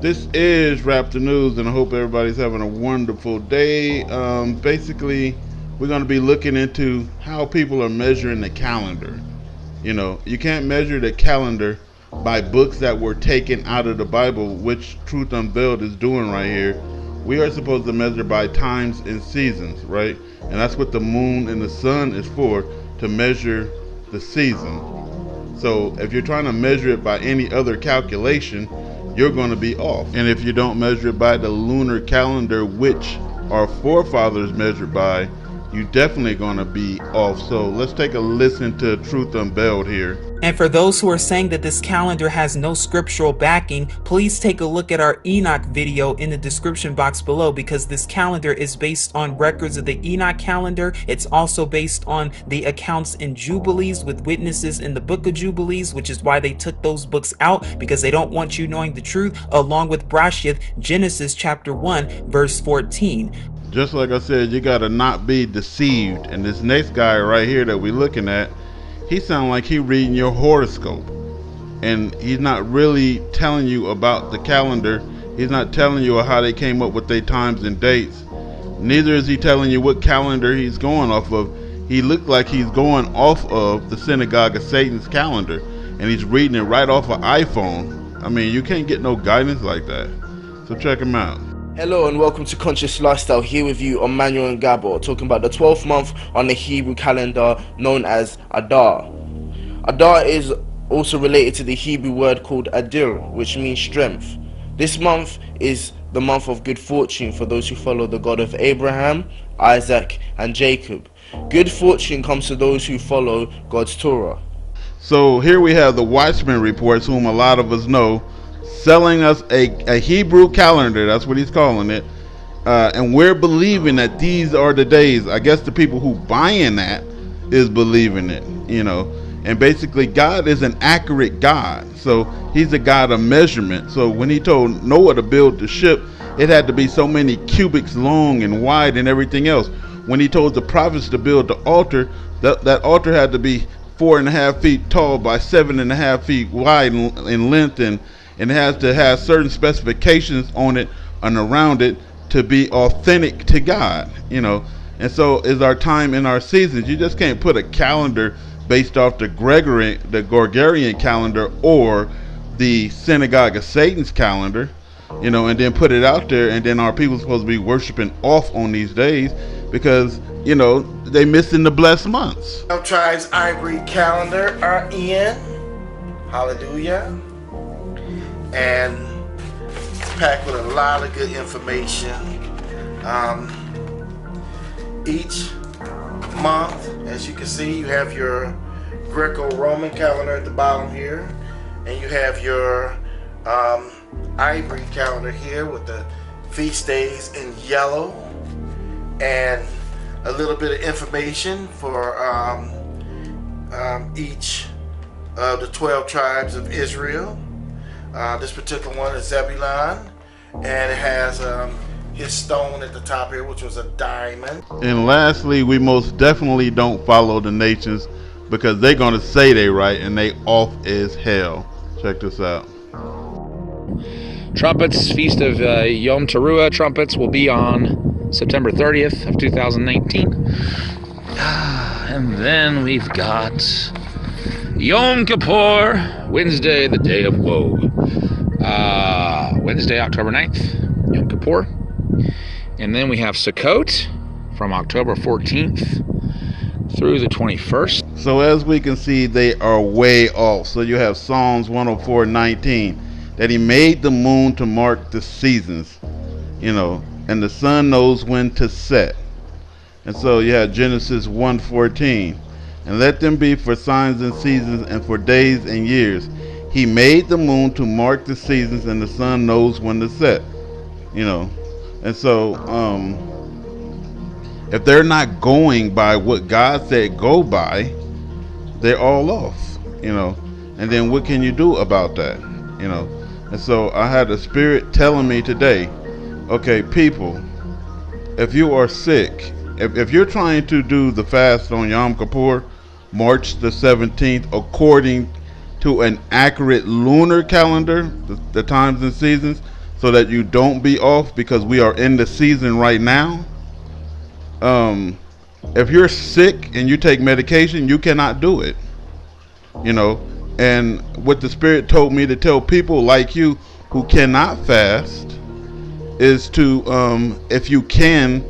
This is Rap the News, and I hope everybody's having a wonderful day. Basically, we're going to be looking into how people are measuring the calendar. You know, you can't measure the calendar by books that were taken out of the Bible, which Truth Unveiled is doing right here. We are supposed to measure by times and seasons, right? And that's what the moon and the sun is for, to measure the season. So if you're trying to measure it by any other calculation, you're going to be off. And if you don't measure it by the lunar calendar, which our forefathers measured by, you definitely going to be off. So let's take a listen to Truth Unveiled here. And for those who are saying that this calendar has no scriptural backing, please take a look at our Enoch video in the description box below, because this calendar is based on records of the Enoch calendar. It's also based on the accounts in Jubilees with witnesses in the book of Jubilees, which is why they took those books out, because they don't want you knowing the truth, along with Brashith, Genesis chapter 1 verse 14. Just like I said, you got to not be deceived. And this next guy right here that we're looking at, he sounds like he reading your horoscope, and he's not really telling you about the calendar. He's not telling you how they came up with their times and dates. Neither is he telling you what calendar he's going off of. He looked like he's going off of the Synagogue of Satan's calendar, and he's reading it right off an iPhone. I mean, you can't get no guidance like that. So check him out. Hello and welcome to Conscious Lifestyle, here with you on Manuel and Gabor, talking about the 12th month on the Hebrew calendar known as Adar. Adar is also related to the Hebrew word called Adir, which means strength. This month is the month of good fortune for those who follow the God of Abraham, Isaac and Jacob. Good fortune comes to those who follow God's Torah. So here we have the Watchman reports, whom a lot of us know, selling us a Hebrew calendar. That's what he's calling it, and we're believing that these are the days. I guess the people who buying that is believing it, you know. And basically God is an accurate God, so he's a God of measurement. So when he told Noah to build the ship, it had to be so many cubits long and wide and everything else. When he told the prophets to build the altar, that altar had to be 4.5 feet tall by 7.5 feet wide in length, and it has to have certain specifications on it and around it to be authentic to God, you know. And so is our time and our seasons. You just can't put a calendar based off the Gregorian calendar or the Synagogue of Satan's calendar, you know, and then put it out there, and then our people supposed to be worshiping off on these days because, you know, they missing the blessed months. 12 Tribes Ivory calendar are in. Hallelujah. And it's packed with a lot of good information. Each month, as you can see, you have your Greco-Roman calendar at the bottom here, and you have your Ivory calendar here with the feast days in yellow, and a little bit of information for each of the 12 tribes of Israel. This particular one is Zebulon, and it has his stone at the top here, which was a diamond. And lastly, we most definitely don't follow the nations, because they're going to say they right and they off as hell. Check this out. Trumpets, Feast of Yom Teruah trumpets will be on September 30th of 2019. And then we've got Yom Kippur, Wednesday, the day of woe. Wednesday, October 9th, Yom Kippur. And then we have Sukkot from October 14th through the 21st. So as we can see, they are way off. So you have Psalms 104:19, that he made the moon to mark the seasons, you know, and the sun knows when to set. And so you have Genesis 1:14, and let them be for signs and seasons and for days and years. He made the moon to mark the seasons, and the sun knows when to set, you know. And so if they're not going by what God said go by, they're all off, you know. And then what can you do about that, you know? And so I had the Spirit telling me today, okay, people, if you are sick, if you're trying to do the fast on Yom Kippur, March the 17th, according to an accurate lunar calendar, the times and seasons, so that you don't be off, because we are in the season right now. If you're sick and you take medication, you cannot do it. You know, and what the Spirit told me to tell people like you who cannot fast is to, if you can,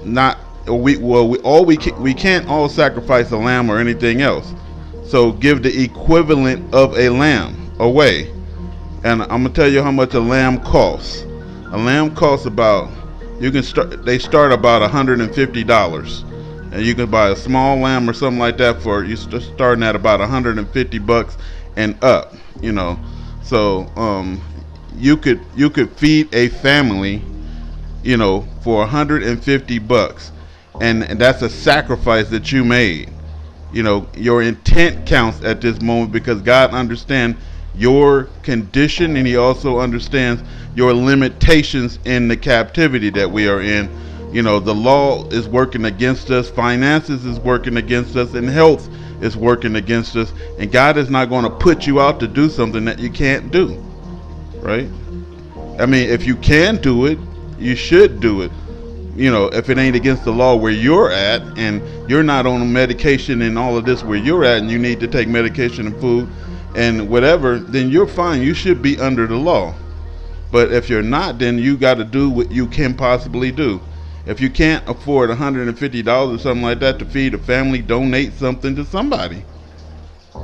not we can't all sacrifice a lamb or anything else. So give the equivalent of a lamb away. And I'm gonna tell you how much a lamb costs. A lamb costs about, they start about $150. And you can buy a small lamb or something like that for, you starting at about $150 and up, you know. So you could feed a family, you know, for $150, and that's a sacrifice that you made. You know, your intent counts at this moment, because God understands your condition, and He also understands your limitations in the captivity that we are in. You know, the law is working against us, finances is working against us, and health is working against us. And God is not going to put you out to do something that you can't do, right? I mean, if you can do it, you should do it. You know, if it ain't against the law where you're at, and you're not on medication and all of this where you're at, and you need to take medication and food and whatever, then you're fine. You should be under the law. But if you're not, then you got to do what you can possibly do. If you can't afford $150 or something like that to feed a family, donate something to somebody.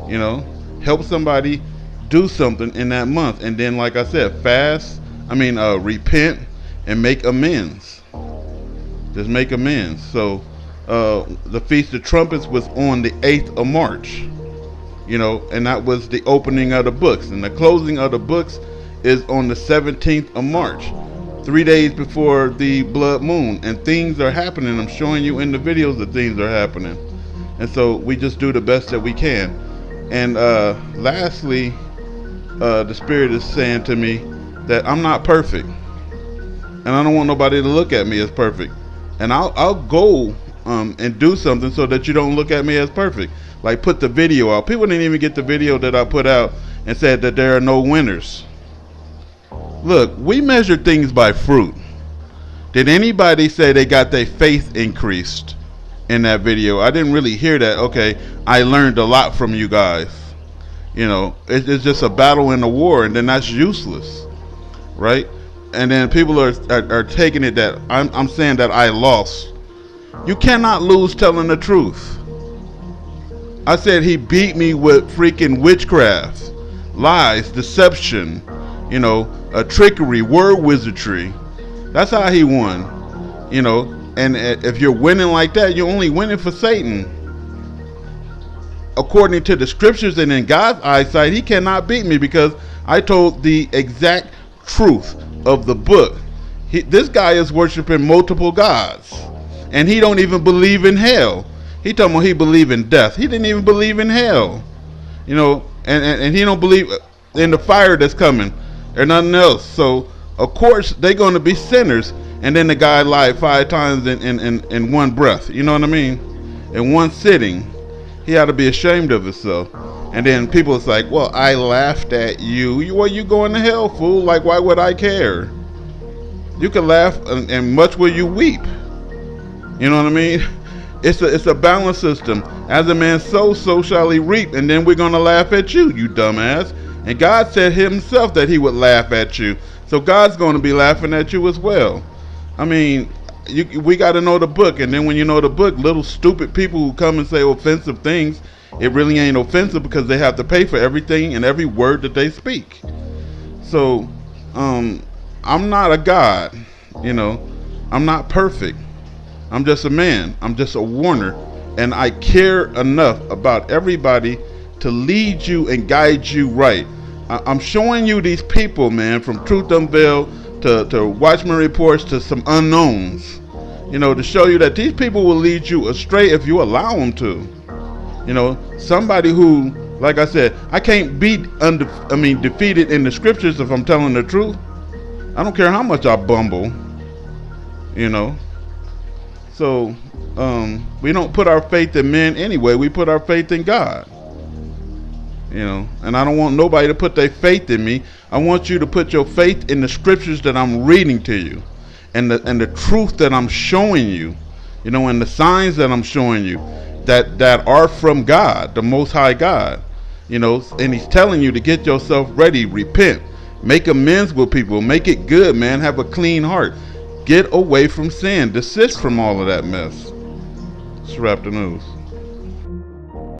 You know, help somebody do something in that month. And then, like I said, repent and make amends. Just make amends. So the Feast of Trumpets was on the 8th of March. You know, and that was the opening of the books. And the closing of the books is on the 17th of March. 3 days before the blood moon, and things are happening. I'm showing you in the videos that things are happening, and so we just do the best that we can. And lastly, the Spirit is saying to me that I'm not perfect, and I don't want nobody to look at me as perfect. And I'll go and do something so that you don't look at me as perfect. Like put the video out. People didn't even get the video that I put out and said that there are no winners. Look, we measure things by fruit. Did anybody say they got their faith increased in that video? I didn't really hear that. Okay, I learned a lot from you guys. You know, it's just a battle in a war, and then that's useless, right? And then people are taking it that I'm saying that I lost. You cannot lose telling the truth. I said he beat me with freaking witchcraft, lies, deception, you know, trickery, word wizardry. That's how he won, you know. And if you're winning like that, you're only winning for Satan. According to the scriptures and in God's eyesight, he cannot beat me, because I told the exact truth of the book. This guy is worshiping multiple gods, and he don't even believe in hell. He told me he believe in death. He didn't even believe in hell, you know, and he don't believe in the fire that's coming or nothing else. So of course they're going to be sinners. And then the guy lied 5 times in one breath. You know what I mean? In one sitting. He ought to be ashamed of himself. And then people is like, well, I laughed at you. Well, you going to hell, fool. Like, why would I care? You can laugh and much will you weep. You know what I mean? It's a balance system. As a man sows, so shall he reap. And then we're going to laugh at you, you dumbass. And God said himself that he would laugh at you. So God's going to be laughing at you as well. I mean, we got to know the book. And then when you know the book, little stupid people who come and say offensive things, it really ain't offensive, because they have to pay for everything and every word that they speak. So I'm not a God, you know. I'm not perfect. I'm just a man. I'm just a warner. And I care enough about everybody to lead you and guide you right. I'm showing you these people, man, from Truth Unveiled to Watchman Reports to some unknowns, you know, to show you that these people will lead you astray if you allow them to. You know, somebody who, like I said, I can't be defeated in the scriptures if I'm telling the truth. I don't care how much I bumble, you know. So we don't put our faith in men anyway. We put our faith in God. You know, and I don't want nobody to put their faith in me. I want you to put your faith in the scriptures that I'm reading to you, and the truth that I'm showing you, you know, and the signs that I'm showing you that are from God, the Most High God, you know. And He's telling you to get yourself ready, repent, make amends with people, make it good, man. Have a clean heart, get away from sin, desist from all of that mess. Let's wrap the news.